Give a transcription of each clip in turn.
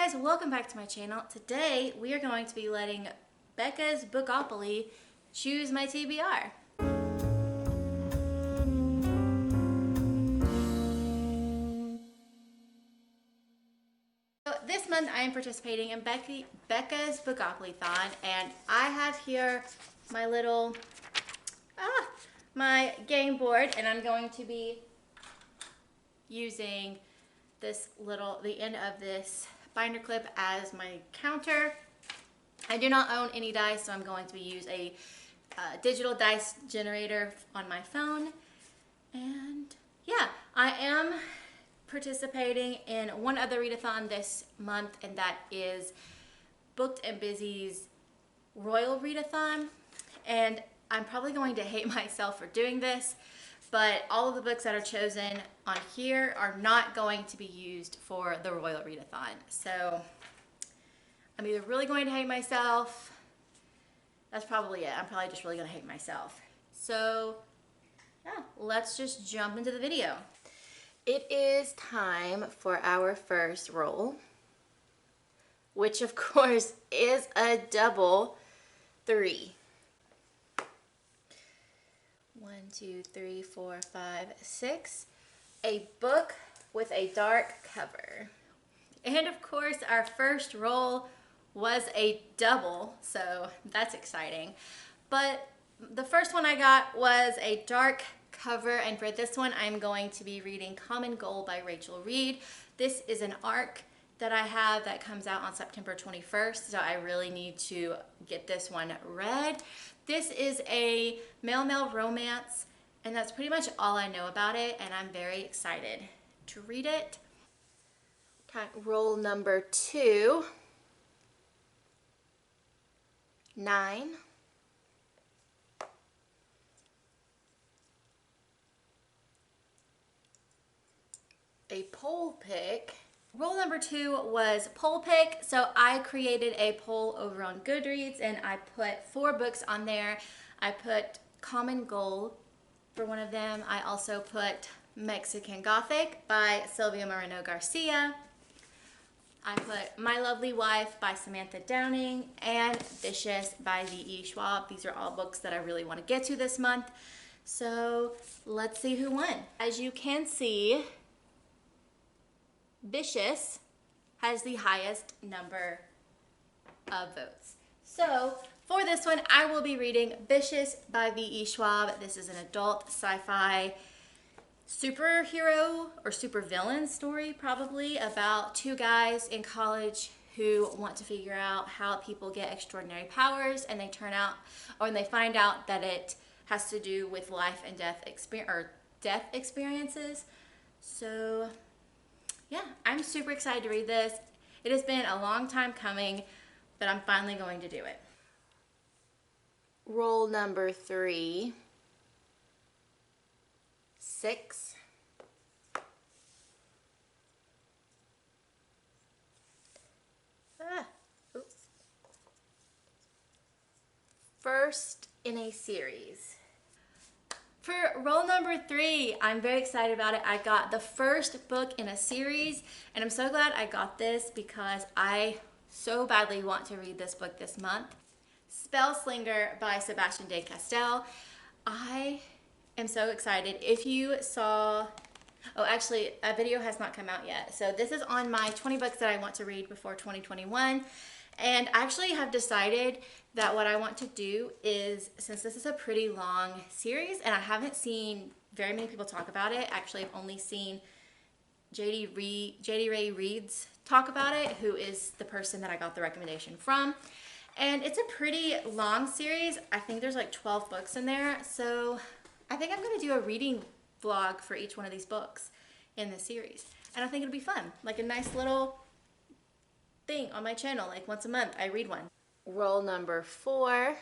guys, welcome back to my channel. Today we are going to be letting Becca's Bookopoly choose my TBR. So this month I am participating in Becca's Bookopolython, and I have here my little my game board, and I'm going to be using the end of this binder clip as my counter. I do not own any dice, so I'm going to use a digital dice generator on my phone. And yeah, I am participating in one other readathon this month, and that is Booked and Busy's Royal Readathon. And I'm probably going to hate myself for doing this, but all of the books that are chosen on here are not going to be used for the Royal Readathon. So I'm either really going to hate myself. That's probably it. I'm probably just really going to hate myself. So yeah, let's just jump into the video. It is time for our first roll, which of course is a double 3. 1, 2, 3, 4, 5, 6. A book with a dark cover. And of course, our first roll was a double, so that's exciting. But the first one I got was a dark cover, and for this one, I'm going to be reading Common Goal by Rachel Reed. This is an arc that I have that comes out on September 21st, so I really need to get this one read. This is a male-male romance, and that's pretty much all I know about it, and I'm very excited to read it. Okay, roll number 2. 9. A poll pick. Roll number 2 was poll pick. So I created a poll over on Goodreads, and I put 4 books on there. I put Common Goal for one of them. I also put Mexican Gothic by Silvia Moreno Garcia. I put My Lovely Wife by Samantha Downing and Vicious by Ve Schwab. These are all books that I really want to get to this month. So let's see who won. As you can see, Vicious has the highest number of votes. So for this one, I will be reading Vicious by Ve Schwab. This is an adult sci-fi superhero or supervillain story, probably, about 2 guys in college who want to figure out how people get extraordinary powers, and they find out that it has to do with life and death experiences. So yeah, I'm super excited to read this. It has been a long time coming, but I'm finally going to do it. Roll number 3. 6. Oops. First in a series. For roll number 3, I'm very excited about it. I got the first book in a series, and I'm so glad I got this because I so badly want to read this book this month. Spellslinger by Sebastian de Castel. I am so excited. If you saw, actually a video has not come out yet. So this is on my 20 books that I want to read before 2021. And I actually have decided that what I want to do is, since this is a pretty long series and I haven't seen very many people talk about it, actually I've only seen JD Ray Reed's talk about it, who is the person that I got the recommendation from. And it's a pretty long series. I think there's like 12 books in there. So I think I'm going to do a reading vlog for each one of these books in this series. And I think it'll be fun, like a nice little thing on my channel, like once a month I read one. Roll number 4.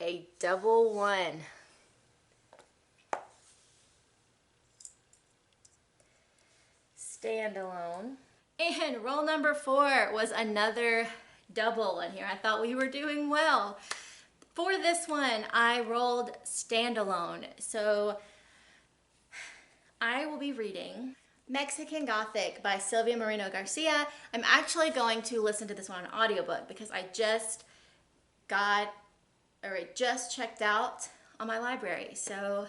A double 1. Standalone. And roll number 4 was another double in here. I thought we were doing well. For this one, I rolled standalone. So I will be reading Mexican Gothic by Silvia Moreno Garcia. I'm actually going to listen to this one on audiobook because I just got, or it just checked out on my library. So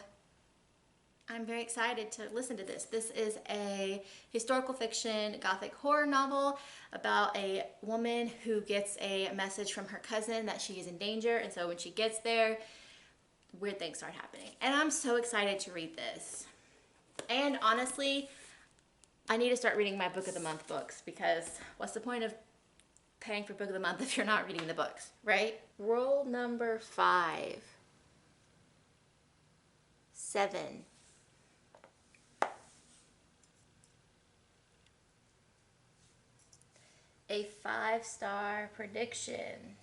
I'm very excited to listen to this. This is a historical fiction Gothic horror novel about a woman who gets a message from her cousin that she is in danger. And so when she gets there, weird things start happening. And I'm so excited to read this. And honestly, I need to start reading my Book of the Month books because what's the point of paying for Book of the Month if you're not reading the books, right? Roll number 5. 7. A 5-star prediction.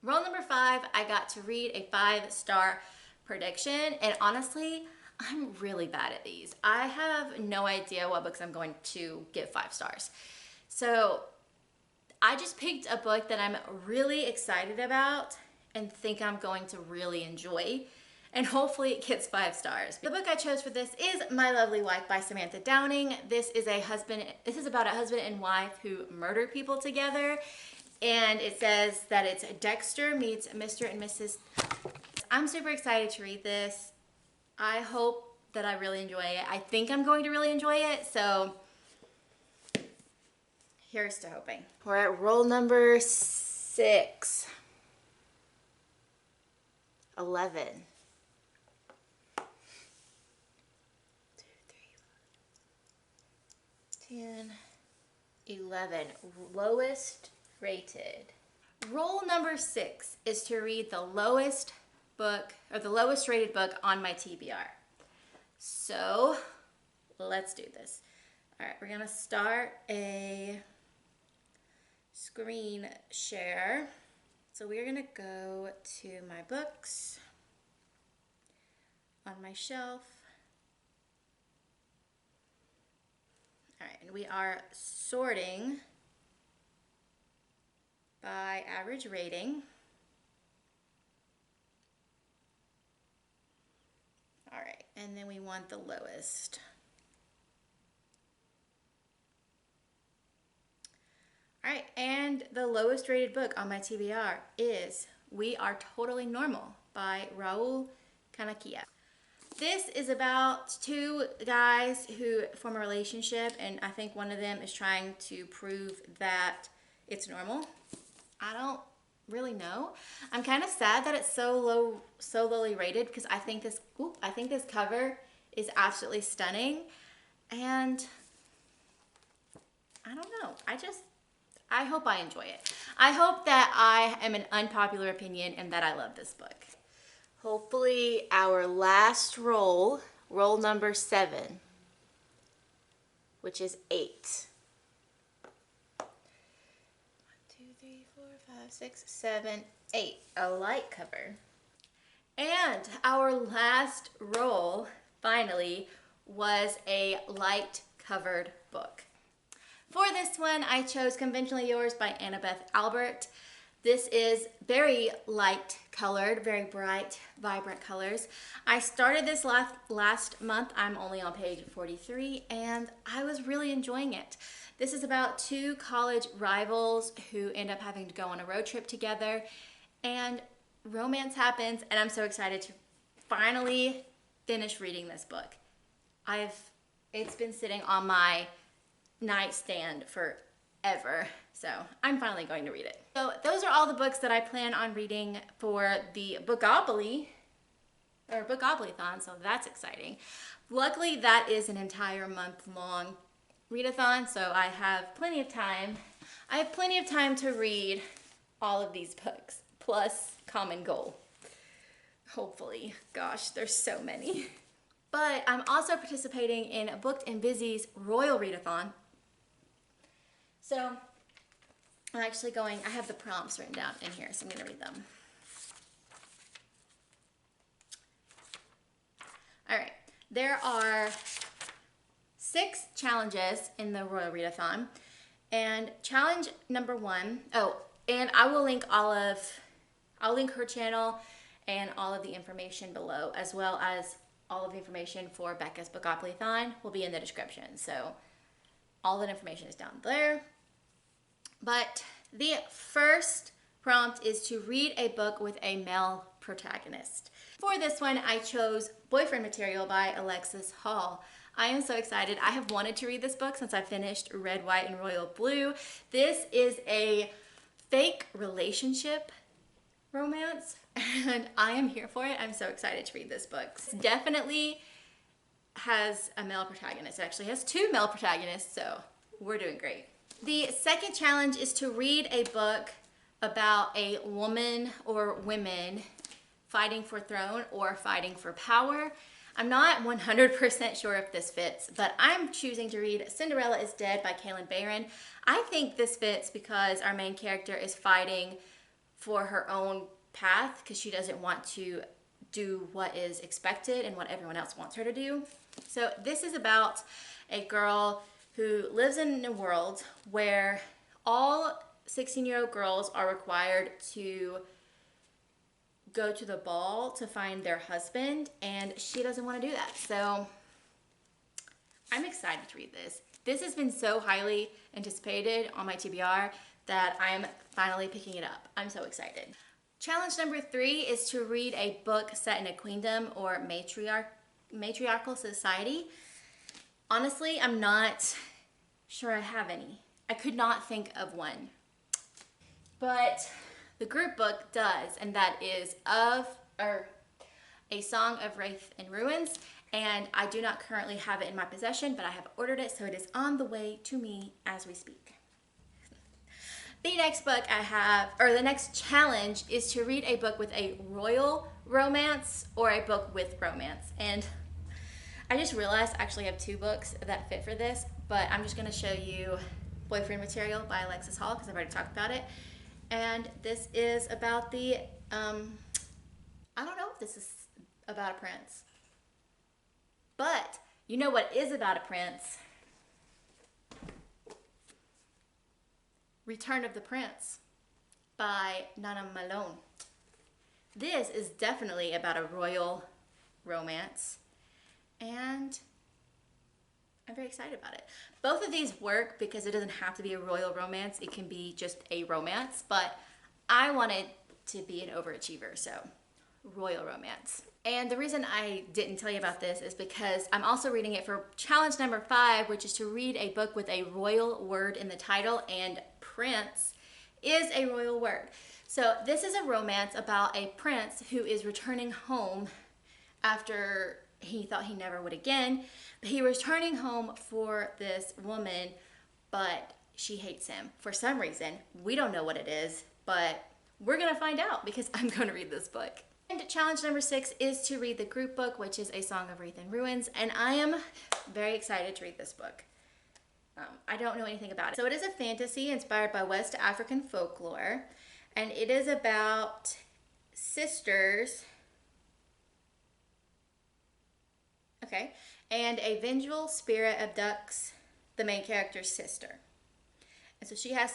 Roll number 5, I got to read a 5-star prediction, and honestly, I'm really bad at these. I have no idea what books I'm going to give 5 stars. So I just picked a book that I'm really excited about and think I'm going to really enjoy, and hopefully it gets 5 stars. The book I chose for this is My Lovely Wife by Samantha Downing. This is about a husband and wife who murder people together, and it says that it's Dexter meets Mr. and Mrs. I'm super excited to read this. I hope that I really enjoy it. I think I'm going to really enjoy it, so here's to hoping. We're at roll number 6. 11. 2, 3, 4, 10, 11. Lowest rated. Roll number 6 is to read the lowest book, or the lowest rated book on my TBR. So let's do this. All right, we're gonna start a screen share. So we're gonna go to my books on my shelf. All right, and we are sorting by average rating. All right, and then we want the lowest. All right, and the lowest rated book on my TBR is We Are Totally Normal by Raul Kanakia. This is about 2 guys who form a relationship, and I think one of them is trying to prove that it's normal. I don't really know. I'm kind of sad that it's so lowly rated because I think this cover is absolutely stunning, and I don't know. I hope I enjoy it. I hope that I am an unpopular opinion and that I love this book. Hopefully our last roll number 7, which is 8. 1, 2, 3, 4, 5, 6, 7, 8. A light cover. And our last roll, finally, was a light covered book. For this one, I chose Conventionally Yours by Annabeth Albert. This is very light colored, very bright, vibrant colors. I started this last month. I'm only on page 43, and I was really enjoying it. This is about 2 college rivals who end up having to go on a road trip together, and romance happens, and I'm so excited to finally finish reading this book. It's been sitting on my nightstand forever, so I'm finally going to read it. So those are all the books that I plan on reading for the Bookopolython, so that's exciting. Luckily, that is an entire month-long readathon, so I have plenty of time. I have plenty of time to read all of these books, plus Common Goal. Hopefully. Gosh, there's so many. But I'm also participating in Booked and Busy's Royal Readathon. So I'm actually I have the prompts written down in here, so I'm going to read them. All right, there are 6 challenges in the Royal Readathon, and challenge number 1, and I will link I'll link her channel and all of the information below, as well as all of the information for Becca's Bookopolathon will be in the description. So all that information is down there. But the first prompt is to read a book with a male protagonist. For this one, I chose Boyfriend Material by Alexis Hall. I am so excited. I have wanted to read this book since I finished Red, White, and Royal Blue. This is a fake relationship romance, and I am here for it. I'm so excited to read this book. It definitely has a male protagonist. It actually has 2 male protagonists, so we're doing great. The second challenge is to read a book about a woman or women fighting for throne or fighting for power. I'm not 100% sure if this fits, but I'm choosing to read Cinderella is Dead by Kailyn Barron. I think this fits because our main character is fighting for her own path because she doesn't want to do what is expected and what everyone else wants her to do. So this is about a girl who lives in a world where all 16-year-old girls are required to go to the ball to find their husband, and she doesn't want to do that. So I'm excited to read this. This has been so highly anticipated on my TBR that I'm finally picking it up. I'm so excited. Challenge number 3 is to read a book set in a queendom or matriarchal society. Honestly, I'm not sure I have any. I could not think of one. But the group book does, and that is A Song of Wraith and Ruins, and I do not currently have it in my possession, but I have ordered it, so it is on the way to me as we speak. The next book I have, or the next challenge, is to read a book with a royal romance or a book with romance. And I just realized I actually have 2 books that fit for this, but I'm just going to show you Boyfriend Material by Alexis Hall because I've already talked about it. And this is about the, I don't know if this is about a prince, but you know what is about a prince? Return of the Prince by Nana Malone. This is definitely about a royal romance, and I'm very excited about it. Both of these work because it doesn't have to be a royal romance. It can be just a romance, but I wanted to be an overachiever, so royal romance. And the reason I didn't tell you about this is because I'm also reading it for challenge number 5, which is to read a book with a royal word in the title, and prince is a royal word. So this is a romance about a prince who is returning home after he thought he never would again. But he was returning home for this woman, but she hates him for some reason. We don't know what it is, but we're gonna find out because I'm gonna read this book. And challenge number 6 is to read the group book, which is A Song of Wraith and Ruins, and I am very excited to read this book. I don't know anything about it. So it is a fantasy inspired by West African folklore, and it is about sisters, okay, and a vengeful spirit abducts the main character's sister. And so she has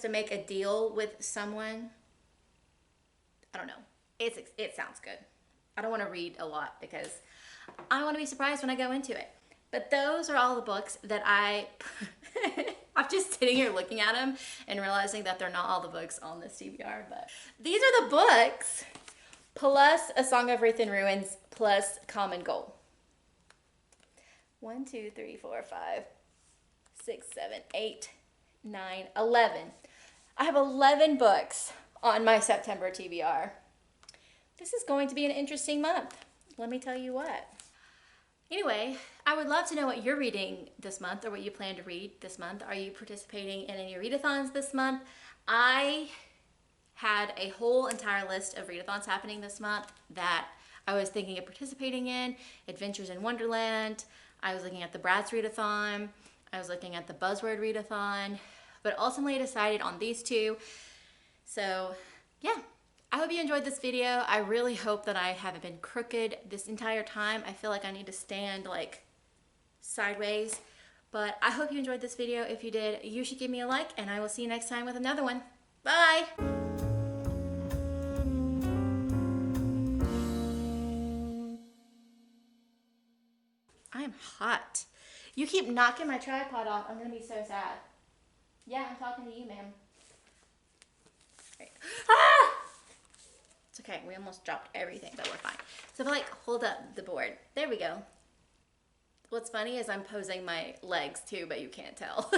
to make a deal with someone. I don't know. It sounds good. I don't want to read a lot because I want to be surprised when I go into it. But those are all the books that I'm just sitting here looking at them and realizing that they're not all the books on this TBR. But these are the books plus A Song of Wraith and Ruins plus Common Goal. 1, 2, 3, 4, 5, 6, 7, 8, 9, 11. I have 11 books on my September TBR. This is going to be an interesting month. Let me tell you what. Anyway, I would love to know what you're reading this month or what you plan to read this month. Are you participating in any readathons this month? I had a whole entire list of readathons happening this month that I was thinking of participating in. Adventures in Wonderland. I was looking at the Brad's Readathon. I was looking at the Buzzword Readathon, but ultimately decided on these 2. So yeah, I hope you enjoyed this video. I really hope that I haven't been crooked this entire time. I feel like I need to stand like sideways, but I hope you enjoyed this video. If you did, you should give me a like, and I will see you next time with another one. Bye! freaking hot. You keep knocking my tripod off. I'm gonna be so sad. Yeah, I'm talking to you, ma'am. Right. Ah! It's okay. We almost dropped everything, but we're fine. So if I like hold up the board, there we go. What's funny is I'm posing my legs too, but you can't tell.